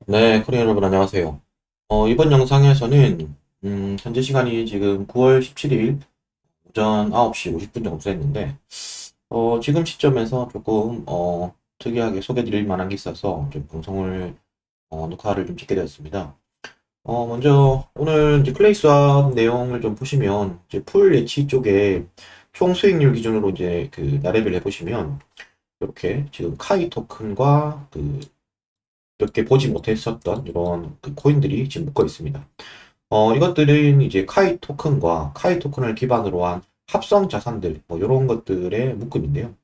네, 코리아 여러분 안녕하세요. 이번 영상에서는 현재 시간이 지금 9월 17일 오전 9시 50분 정도 됐는데 지금 시점에서 조금 특이하게 소개드릴 만한 게 있어서 좀 방송을 녹화를 좀 찍게 되었습니다. 먼저 오늘 이제 클레이 수업 내용을 좀 보시면 이제 풀 예치 쪽에 총 수익률 기준으로 이제 그 나래비를 해보시면 이렇게 지금 카이 토큰과 그 이렇게 보지 못했었던 이런 그 코인들이 지금 묶어 있습니다. 이것들은 이제 카이 토큰과 카이 토큰을 기반으로 한 합성 자산들, 뭐 이런 것들의 묶음인데요.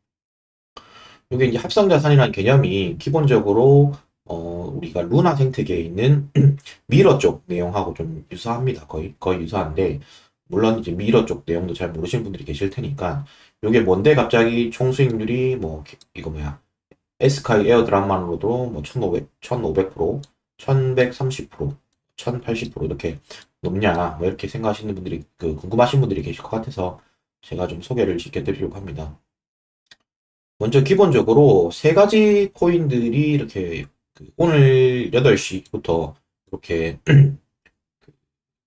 이게 이제 합성 자산이라는 개념이 기본적으로 우리가 루나 생태계에 있는 미러 쪽 내용하고 좀 유사합니다. 거의 유사한데 물론 이제 미러 쪽 내용도 잘 모르시는 분들이 계실 테니까 이게 뭔데 갑자기 총 수익률이 뭐 이거 뭐야 에스카이 에어드랍만으로도 뭐 1500%, 1130%, 1080% 이렇게 높냐, 뭐 이렇게 생각하시는 분들이, 궁금하신 분들이 계실 것 같아서 제가 좀 소개를 시켜드리려고 합니다. 먼저 기본적으로 세 가지 코인들이 이렇게 오늘 8시부터 이렇게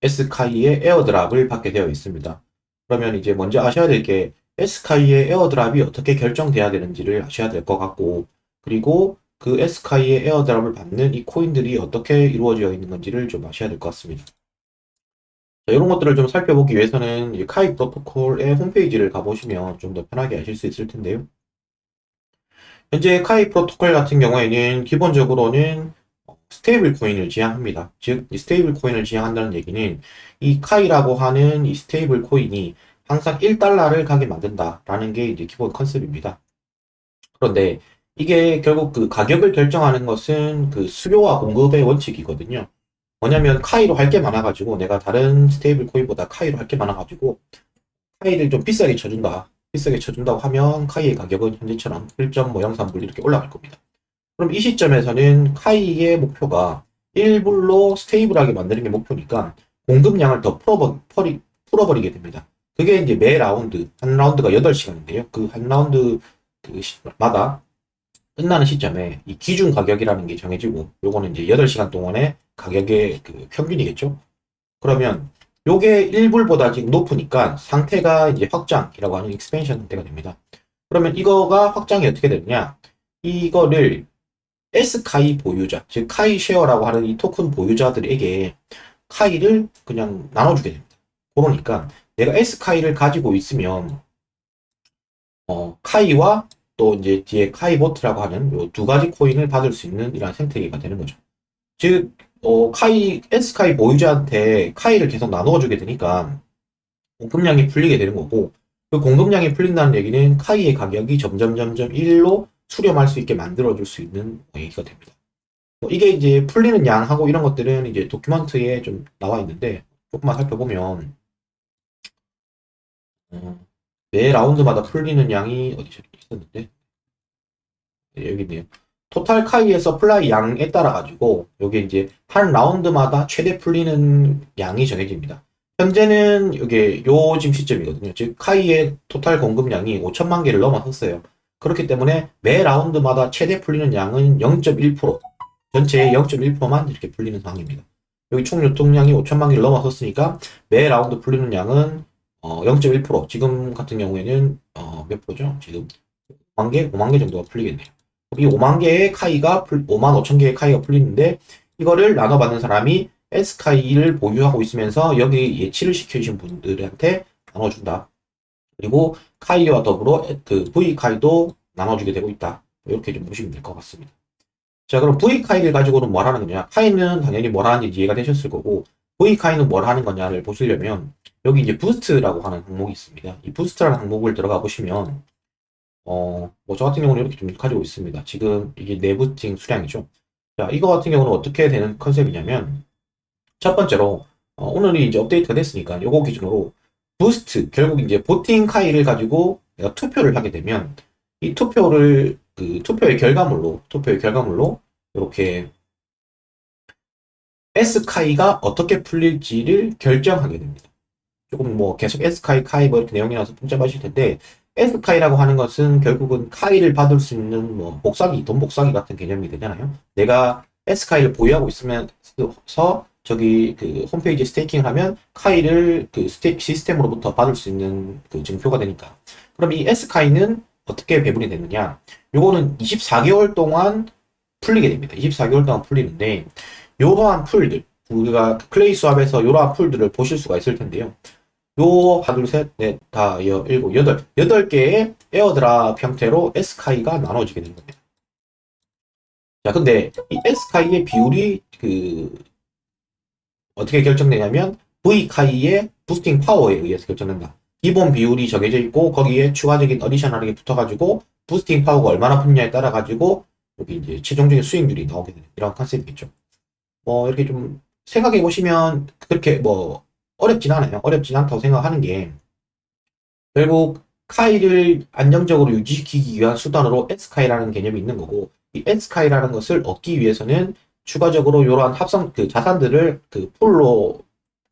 에스카이의 에어드랍을 받게 되어 있습니다. 그러면 이제 먼저 아셔야 될 게 에스카이의 에어드랍이 어떻게 결정돼야 되는지를 아셔야 될 것 같고, 그리고 그 에스카이의 에어드랍을 받는 이 코인들이 어떻게 이루어져 있는 건지를 좀 아셔야 될 것 같습니다. 자, 이런 것들을 좀 살펴보기 위해서는 이 카이 프로토콜의 홈페이지를 가보시면 좀 더 편하게 아실 수 있을 텐데요. 현재 카이 프로토콜 같은 경우에는 기본적으로는 스테이블 코인을 지향합니다. 즉, 이 스테이블 코인을 지향한다는 얘기는 이 카이라고 하는 이 스테이블 코인이 항상 1달러를 가게 만든다라는 게 이제 기본 컨셉입니다. 그런데 이게 결국 그 가격을 결정하는 것은 그 수요와 공급의 원칙이거든요. 뭐냐면 카이로 할 게 많아가지고 내가 다른 스테이블 코인보다 카이로 할 게 많아가지고 카이를 좀 비싸게 쳐준다. 비싸게 쳐준다고 하면 카이의 가격은 현재처럼 1.03불 이렇게 올라갈 겁니다. 그럼 이 시점에서는 카이의 목표가 1불로 스테이블하게 만드는 게 목표니까 공급량을 더 풀어버리게 됩니다. 그게 이제 매 라운드, 한 라운드가 8시간인데요. 그 한 라운드 마다 끝나는 시점에 이 기준 가격이라는 게 정해지고 요거는 이제 8시간 동안의 가격의 그 평균이겠죠. 그러면 요게 1불보다 지금 높으니까 상태가 이제 확장이라고 하는 익스펜션 상태가 됩니다. 그러면 이거가 확장이 어떻게 되느냐? 이거를 S카이 보유자, 즉 카이 쉐어라고 하는 이 토큰 보유자들에게 카이를 그냥 나눠주게 됩니다. 그러니까 내가 S카이를 가지고 있으면 카이와 또 이제 뒤에 카이보트라고 하는 요두 가지 코인을 받을 수 있는 이러한 생태계가 되는 거죠. 즉, S카이 보유자한테 카이를 계속 나누어주게 되니까 공급량이 풀리게 되는 거고, 그 공급량이 풀린다는 얘기는 카이의 가격이 점점 1로 수렴할 수 있게 만들어줄 수 있는 얘기가 됩니다. 이게 이제 풀리는 양하고 이런 것들은 이제 도큐먼트에 좀 나와 있는데, 조금만 살펴보면, 어, 매 라운드마다 풀리는 양이 어디 있었는데, 네, 여기 있네요. 토탈 카이의 서플라이 양에 따라 가지고 여기 이제 한 라운드마다 최대 풀리는 양이 정해집니다. 현재는 이게 요즘 시점이거든요. 즉 카이의 토탈 공급량이 5천만 개를 넘어섰어요. 그렇기 때문에 매 라운드마다 최대 풀리는 양은 0.1%, 전체의 0.1%만 이렇게 풀리는 상황입니다. 여기 총 유통량이 5천만 개를 넘어섰으니까 매 라운드 풀리는 양은 0.1%, 지금 같은 경우에는 몇 프로죠? 지금 5만 개, 5만 개 정도가 풀리겠네요. 이 5만 개의 카이가 5만 5천 개의 카이가 풀리는데 이거를 나눠받는 사람이 S카이를 보유하고 있으면서 여기 예치를 시켜주신 분들한테 나눠준다. 그리고 카이와 더불어 그 V카이도 나눠주게 되고 있다. 이렇게 좀 보시면 될 것 같습니다. 자, 그럼 V카이를 가지고는 뭘 하는 거냐? 카이는 당연히 뭘 하는지 이해가 되셨을 거고 V카이는 뭘 하는 거냐를 보시려면 여기 이제 부스트라고 하는 항목이 있습니다. 이 부스트라는 항목을 들어가 보시면 뭐 저 같은 경우는 이렇게 좀 가지고 있습니다. 지금 이게 내부팅 수량이죠. 자, 이거 같은 경우는 어떻게 되는 컨셉이냐면, 첫 번째로, 오늘이 이제 업데이트가 됐으니까, 요거 기준으로, 부스트, 결국 이제 보팅 카이를 가지고 내가 투표를 하게 되면, 이 투표의 결과물로, 이렇게 S카이가 어떻게 풀릴지를 결정하게 됩니다. 조금 뭐 계속 S카이, 카이 뭐 이렇게 내용이 나와서 복잡하실 텐데, S카이라고 하는 것은 결국은 카이를 받을 수 있는 뭐 복사기, 돈 복사기 같은 개념이 되잖아요. 내가 S카이를 보유하고 있으면서 저기 그 홈페이지에 스테이킹을 하면 카이를 그 시스템으로부터 받을 수 있는 그 증표가 되니까. 그럼 이 S카이는 어떻게 배분이 되느냐? 요거는 24개월 동안 풀리게 됩니다. 24개월 동안 풀리는데 이러한 풀들 우리가 클레이 수압에서 이러한 풀들을 보실 수가 있을 텐데요. 요 하나 둘셋넷 다 일곱 여덟 개의 에어드랍 형태로 S카이가 나눠지게 되는 겁니다. 자, 근데 이 S카이의 비율이 어떻게 결정되냐면 V카이의 부스팅 파워에 의해서 결정된다. 기본 비율이 정해져 있고 거기에 추가적인 어디셔널하게 붙어가지고 부스팅 파워가 얼마나 붙냐에 따라 가지고 여기 이제 최종적인 수익률이 나오게 되는 이런 컨셉이겠죠. 이렇게 좀 생각해 보시면 그렇게 어렵진 않아요. 어렵진 않다고 생각하는 게 결국 카이를 안정적으로 유지시키기 위한 수단으로 S카이라는 개념이 있는 거고 이 S카이라는 것을 얻기 위해서는 추가적으로 이러한 합성 자산들을 풀로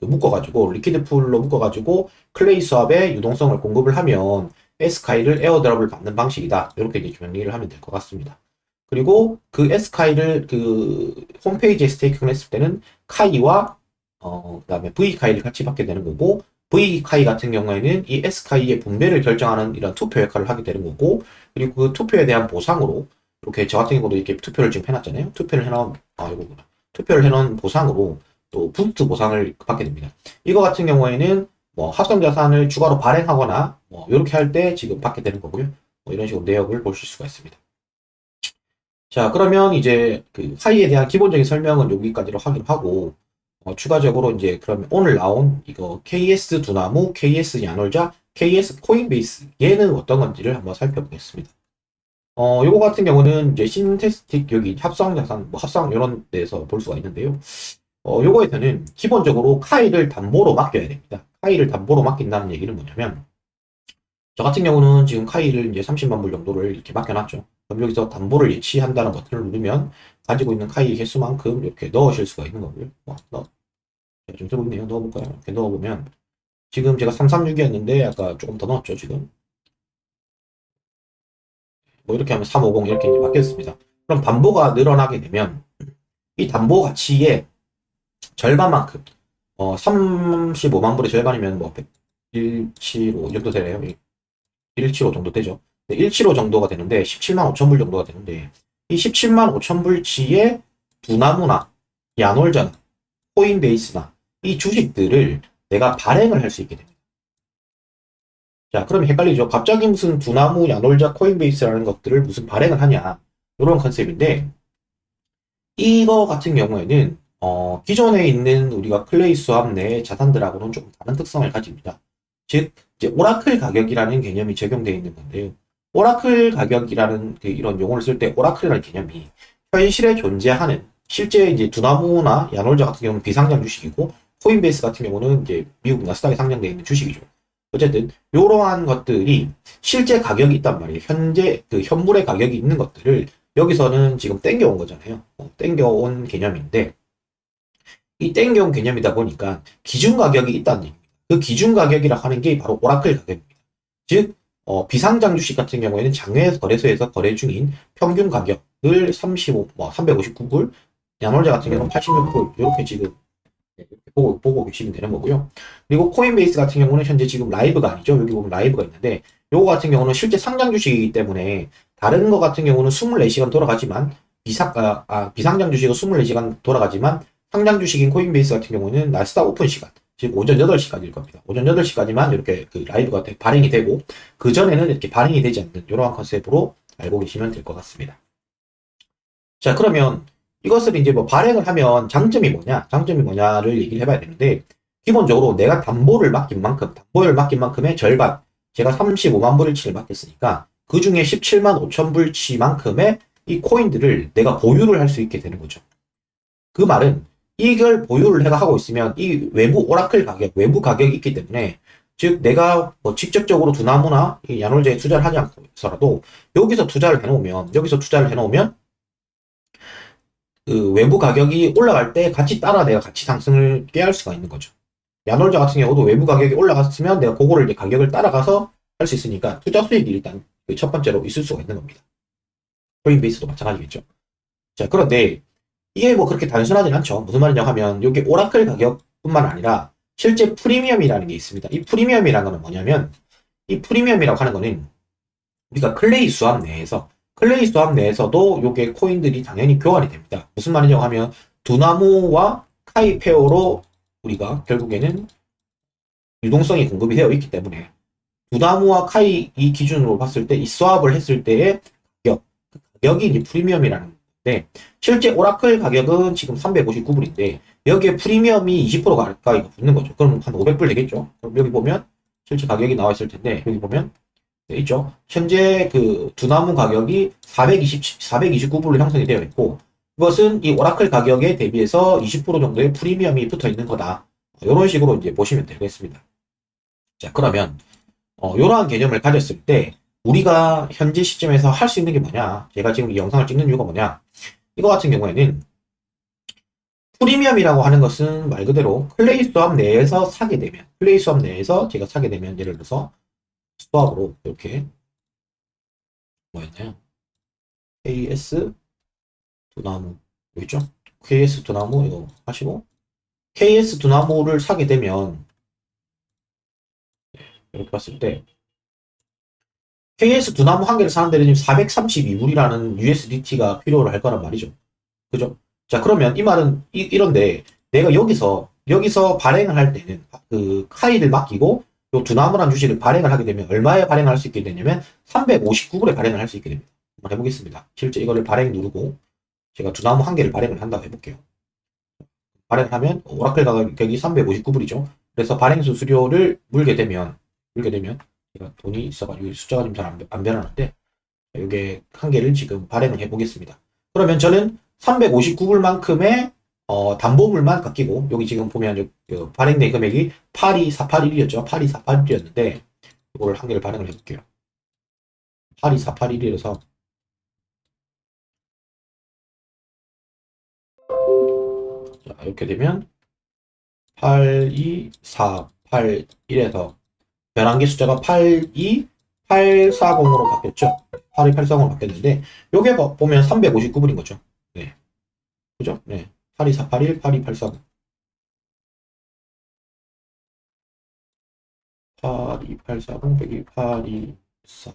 묶어가지고 리퀴드 풀로 묶어가지고 클레이 수압에 유동성을 공급을 하면 S카이를 에어드랍을 받는 방식이다. 이렇게 이제 정리를 하면 될 것 같습니다. 그리고 그 S카이를 홈페이지에 스테이킹을 했을 때는 카이와 그다음에 V카이를 같이 받게 되는 거고 V카이 같은 경우에는 이 S카이의 분배를 결정하는 이런 투표 역할을 하게 되는 거고 그리고 그 투표에 대한 보상으로 이렇게 저 같은 경우도 이렇게 투표를 지금 해놨잖아요. 투표를 해놓은 보상으로 또 부스트 보상을 받게 됩니다. 이거 같은 경우에는 합성 자산을 추가로 발행하거나 이렇게 할 때 지금 받게 되는 거고요. 이런 식으로 내역을 보실 수가 있습니다. 자, 그러면 이제 그 카이에 대한 기본적인 설명은 여기까지로 하기로 하고 추가적으로 이제 그러면 오늘 나온 이거 KS 두나무, KS 야놀자, KS 코인베이스 얘는 어떤 건지를 한번 살펴보겠습니다. 요거 같은 경우는 이제 신테스틱 여기 합성 자산, 합성 이런 데서 볼 수가 있는데요. 요거에서는 기본적으로 카이를 담보로 맡겨야 됩니다. 카이를 담보로 맡긴다는 얘기는 뭐냐면 저 같은 경우는 지금 카이를 이제 30만 불 정도를 이렇게 맡겨놨죠. 그럼 여기서 담보를 예치한다는 버튼을 누르면 가지고 있는 카이 개수만큼 이렇게 넣으실 수가 있는 거고요. 좀 들어있네요. 넣어볼까요? 이렇게 넣어보면 지금 제가 336이었는데 아까 조금 더 넣었죠. 지금 이렇게 하면 350 이렇게 이제 바뀌었습니다. 그럼 담보가 늘어나게 되면 이 담보 가치의 절반만큼 35만 불의 절반이면 175 이 정도 되네요. 175 정도 되죠. 175 정도가 되는데 17만 5천 불 정도가 되는데 이 17만 5천 불치의 두나무나 야놀자나 코인베이스나 이 주식들을 내가 발행을 할 수 있게 됩니다. 자, 그럼 헷갈리죠. 갑자기 무슨 두나무, 야놀자, 코인베이스라는 것들을 무슨 발행을 하냐 이런 컨셉인데 이거 같은 경우에는 기존에 있는 우리가 클레이 수압 내 자산들하고는 조금 다른 특성을 가집니다. 즉 이제 오라클 가격이라는 개념이 적용되어 있는 건데요. 오라클 가격이라는 이런 용어를 쓸 때 오라클이라는 개념이 현실에 존재하는 실제 이제 두나무나 야놀자 같은 경우는 비상장 주식이고 코인베이스 같은 경우는 이제 미국 나스닥에 상장되어 있는 주식이죠. 어쨌든 이러한 것들이 실제 가격이 있단 말이에요. 현재 현물의 가격이 있는 것들을 여기서는 지금 땡겨온 거잖아요. 땡겨온 개념인데 이 땡겨온 개념이다 보니까 기준 가격이 있다는 얘기입니다. 그 기준 가격이라 하는 게 바로 오라클 가격입니다. 즉 비상장 주식 같은 경우에는 장외 거래소에서 거래 중인 평균 가격을 359불, 야놀자 같은 경우는 86불 이렇게 지금 보고 계시면 되는 거고요. 그리고 코인베이스 같은 경우는 현재 지금 라이브가 아니죠. 여기 보면 라이브가 있는데 요거 같은 경우는 실제 상장 주식이기 때문에 다른 거 같은 경우는 24시간 돌아가지만 비상장 주식은 24시간 돌아가지만 상장 주식인 코인베이스 같은 경우는 나스닥 오픈 시간 즉 오전 8시까지일 겁니다. 오전 8시까지만 이렇게 라이브가 발행이 되고 그 전에는 이렇게 발행이 되지 않는 이러한 컨셉으로 알고 계시면 될 것 같습니다. 자, 그러면 이것을 이제 발행을 하면 장점이 뭐냐를 얘기를 해봐야 되는데 기본적으로 내가 담보를 맡긴 만큼의 절반 제가 35만 불치를 맡겼으니까 그 중에 17만 5천 불치만큼의 이 코인들을 내가 보유를 할 수 있게 되는 거죠. 그 말은 이걸 보유를 내가 하고 있으면 이 외부 오라클 가격, 외부 가격이 있기 때문에 즉 내가 직접적으로 두나무나 야놀자에 투자를 하지 않고서라도 여기서 투자를 해놓으면 그 외부 가격이 올라갈 때 같이 따라 내가 같이 상승을 깨할 수가 있는 거죠. 야놀자 같은 경우도 외부 가격이 올라갔으면 내가 그거를 이제 가격을 따라가서 할 수 있으니까 투자 수익이 일단 첫 번째로 있을 수가 있는 겁니다. 코인베이스도 마찬가지겠죠. 자, 그런데 이게 뭐 그렇게 단순하진 않죠. 무슨 말이냐 하면 이게 오라클 가격뿐만 아니라 실제 프리미엄이라는 게 있습니다. 이 프리미엄이라는 거는 뭐냐면 이 프리미엄이라고 하는 거는 우리가 클레이 수압 내에서도 요게 코인들이 당연히 교환이 됩니다. 무슨 말이냐고 하면 두나무와 카이 페어로 우리가 결국에는 유동성이 공급이 되어 있기 때문에 두나무와 카이 이 기준으로 봤을 때 이 수압을 했을 때의 가격, 그 가격이 이제 프리미엄이라는 건데 실제 오라클 가격은 지금 359불인데 여기에 프리미엄이 20% 가까이 붙는 거죠. 그럼 한 500불 되겠죠. 그럼 여기 보면 실제 가격이 나와 있을 텐데 여기 보면 네, 있죠. 현재 그 두나무 가격이 429불로 형성이 되어 있고, 그것은 이 오라클 가격에 대비해서 20% 정도의 프리미엄이 붙어 있는 거다. 이런 식으로 이제 보시면 되겠습니다. 자, 그러면, 이러한 개념을 가졌을 때, 우리가 현재 시점에서 할 수 있는 게 뭐냐? 제가 지금 이 영상을 찍는 이유가 뭐냐? 이거 같은 경우에는, 프리미엄이라고 하는 것은 말 그대로 플레이 수업 내에서 사게 되면, 플레이 수업 내에서 제가 사게 되면, 예를 들어서 수업으로 이렇게, 뭐였나요? KS 두나무 여기 있죠? KS 두나무 이거 하시고 KS 두나무를 사게 되면 이렇게 봤을 때 KS 두나무 한 개를 사는 데는 432불이라는 USDT가 필요로 할 거란 말이죠. 그죠? 자, 그러면 이 말은 이런데 내가 여기서 발행을 할 때는 그 카이를 맡기고 요 두나무란 주식을 발행을 하게 되면 얼마에 발행을 할 수 있게 되냐면 359불에 발행을 할 수 있게 됩니다. 한번 해보겠습니다. 실제 이거를 발행 누르고 제가 두나무 한 개를 발행을 한다고 해볼게요. 발행을 하면 오라클 가격이 359불이죠. 그래서 발행 수수료를 물게 되면 제가 돈이 있어가지고 숫자가 좀 잘 안 변하는데 이게 한 개를 지금 발행을 해보겠습니다. 그러면 저는 359불만큼의 담보물만 깎이고 여기 지금 보면 발행된 금액이 82481이었죠. 82481이었는데 이거를 한 개를 발행을 해볼게요. 82481이라서 자, 이렇게 되면 82481에서 11개 숫자가 82840으로 바뀌었죠. 82840으로 바뀌었는데 요게 보면 359불인 거죠. 네. 그죠? 네. 82481, 8284, 82840, 824,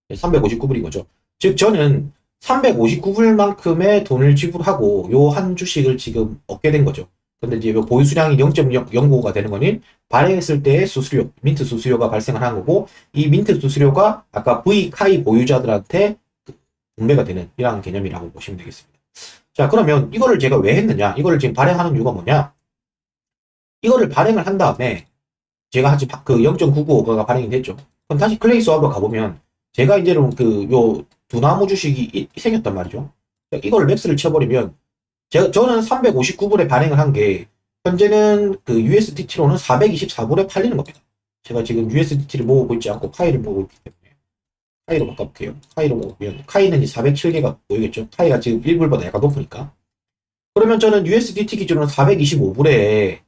359불인 거죠. 즉 저는 359불만큼의 돈을 지불하고 요 한 주식을 지금 얻게 된 거죠. 근데 이제 보유 수량이 0.09가 되는 거는 발행했을 때의 수수료, 민트 수수료가 발생을 한 거고 이 민트 수수료가 아까 V 카이 보유자들한테 분배가 되는 이런 개념이라고 보시면 되겠습니다. 자, 그러면 이거를 제가 왜 했느냐? 이거를 지금 발행하는 이유가 뭐냐? 이거를 발행을 한 다음에 제가 아직 그 0.995가 발행이 됐죠. 그럼 다시 클레이 수업으로 가보면 제가 이제는 요 두나무 주식이 생겼단 말이죠. 이걸 맥스를 쳐버리면 저는 359불에 발행을 한 게 현재는 그 USDT로는 424불에 팔리는 겁니다. 제가 지금 USDT를 모으고 있지 않고 카이를 모으고 있기 때문에 카이로 바꿔볼게요. 카이로 모으면 카이는 407개가 보이겠죠. 카이가 지금 1불보다 약간 높으니까. 그러면 저는 USDT 기준으로 425불에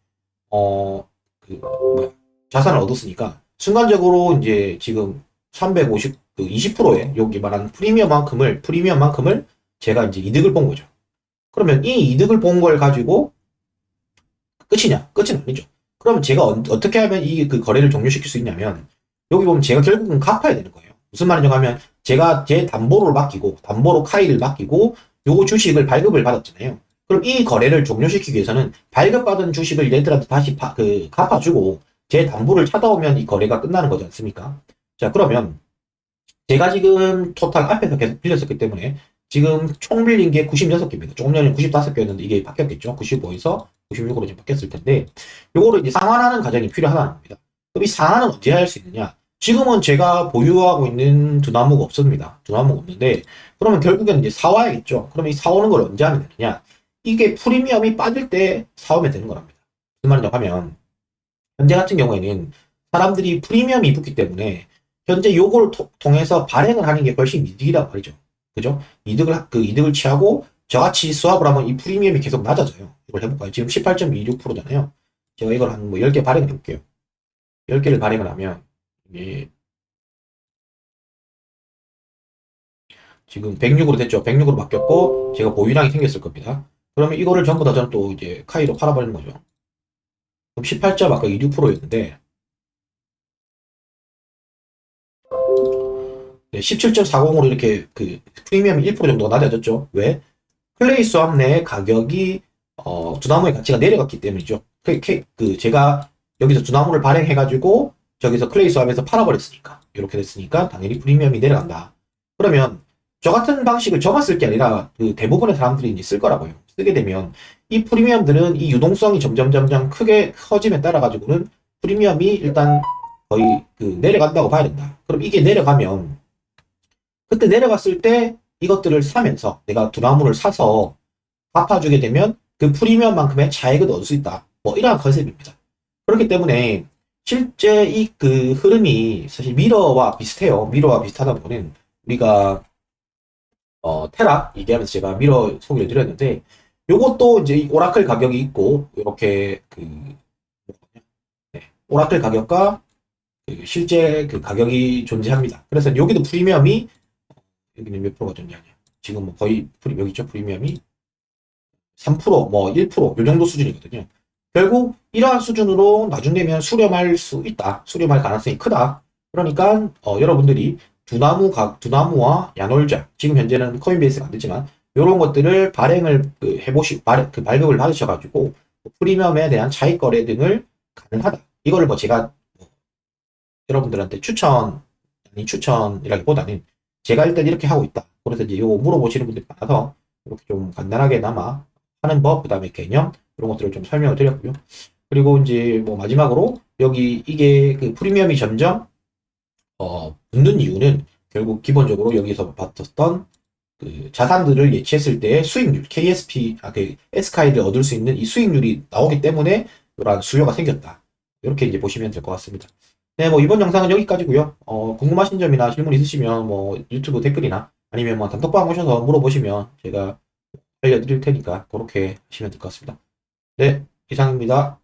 그 뭐야 자산을 얻었으니까 순간적으로 이제 지금 350 그 20%의 여기 말하는 프리미엄만큼을 제가 이제 이득을 본 거죠. 그러면 이 이득을 본 걸 가지고 끝이냐? 끝은 아니죠. 그러면 제가 어떻게 하면 이 그 거래를 종료시킬 수 있냐면 여기 보면 제가 결국은 갚아야 되는 거예요. 무슨 말이냐고 하면 제가 제 담보를 맡기고 담보로 카이를 맡기고 요거 주식을 발급을 받았잖아요. 그럼 이 거래를 종료시키기 위해서는 발급받은 주식을 얘들한테 다시 갚아주고 제 담보를 찾아오면 이 거래가 끝나는 거지 않습니까? 자, 그러면 제가 지금 토탈 앞에서 계속 빌렸었기 때문에 지금 총 빌린 게 96개입니다. 조금 전에 95개였는데 이게 바뀌었겠죠. 95에서 96으로 지금 바뀌었을 텐데 요거를 이제 상환하는 과정이 필요하다는 겁니다. 그럼 이 상환은 언제 할 수 있느냐? 지금은 제가 보유하고 있는 두나무가 없습니다. 두나무가 없는데 그러면 결국에는 이제 사와야겠죠. 그럼 이 사오는 걸 언제 하면 되느냐? 이게 프리미엄이 빠질 때 사오면 되는 거랍니다. 무슨 말이냐고 하면 현재 같은 경우에는 사람들이 프리미엄이 붙기 때문에 현재 요걸 통해서 발행을 하는 게 훨씬 이득이란 말이죠. 그죠? 이득을 취하고 저같이 수합을 하면 이 프리미엄이 계속 낮아져요. 이걸 해볼까요? 지금 18.26%잖아요. 제가 이걸 한 뭐 10개 발행을 해볼게요. 10개를 발행을 하면, 이게, 지금 106으로 됐죠. 106으로 바뀌었고 제가 보유량이 생겼을 겁니다. 그러면 이거를 전부 다 저는 또 이제 카이로 팔아버리는 거죠. 그럼 18점 아까 26%였는데 17.40으로 이렇게 그 프리미엄이 1% 정도가 낮아졌죠. 왜? 클레이 수압 내 가격이 두나무의 가치가 내려갔기 때문이죠. 제가 여기서 두나무를 발행해가지고 저기서 클레이 수압에서 팔아버렸으니까 이렇게 됐으니까 당연히 프리미엄이 내려간다. 그러면 저 같은 방식을 저만 쓸 게 아니라 그 대부분의 사람들이 이제 쓸 거라고요. 쓰게 되면 이 프리미엄들은 이 유동성이 점점 크게 커짐에 따라 가지고는 프리미엄이 일단 거의 그 내려간다고 봐야 된다. 그럼 이게 내려가면 그때 내려갔을 때 이것들을 사면서 내가 두나무를 사서 갚아주게 되면 그 프리미엄만큼의 차익을 얻을 수 있다. 뭐 이러한 컨셉입니다. 그렇기 때문에 실제 이 그 흐름이 사실 미러와 비슷해요. 미러와 비슷하다 보면 우리가 테라 얘기하면서 제가 미러 소개를 드렸는데 요것도 이제 오라클 가격이 있고 이렇게 그 네, 오라클 가격과 그 실제 그 가격이 존재합니다. 그래서 여기도 프리미엄이 여기는 몇 프로가 존재하냐? 지금 뭐 거의 여기 있죠 프리미엄이 3%뭐 1%요 정도 수준이거든요. 결국 이러한 수준으로 나중 되면 수렴할 수 있다. 수렴할 가능성이 크다. 그러니까 여러분들이 두나무와 야놀자 지금 현재는 코인베이스가 안 되지만 이런 것들을 발행을 발급을 받으셔가지고 프리미엄에 대한 차익 거래 등을 가능하다. 이거를 뭐 제가 여러분들한테 추천이라기보다는 제가 일단 이렇게 하고 있다. 그래서 이제 이거 물어보시는 분들이 많아서 이렇게 좀 간단하게나마 하는 법, 그 다음에 개념 이런 것들을 좀 설명을 드렸고요. 그리고 이제 뭐 마지막으로 여기 이게 그 프리미엄이 점점 붙는 이유는 결국 기본적으로 여기서 봤었던 그 자산들을 예치했을 때의 수익률, 그 S카이를 얻을 수 있는 이 수익률이 나오기 때문에 이러한 수요가 생겼다. 이렇게 이제 보시면 될 것 같습니다. 네, 뭐 이번 영상은 여기까지고요. 궁금하신 점이나 질문 있으시면 뭐 유튜브 댓글이나 아니면 뭐 단톡방 오셔서 물어보시면 제가 알려드릴 테니까 그렇게 하시면 될 것 같습니다. 네, 이상입니다.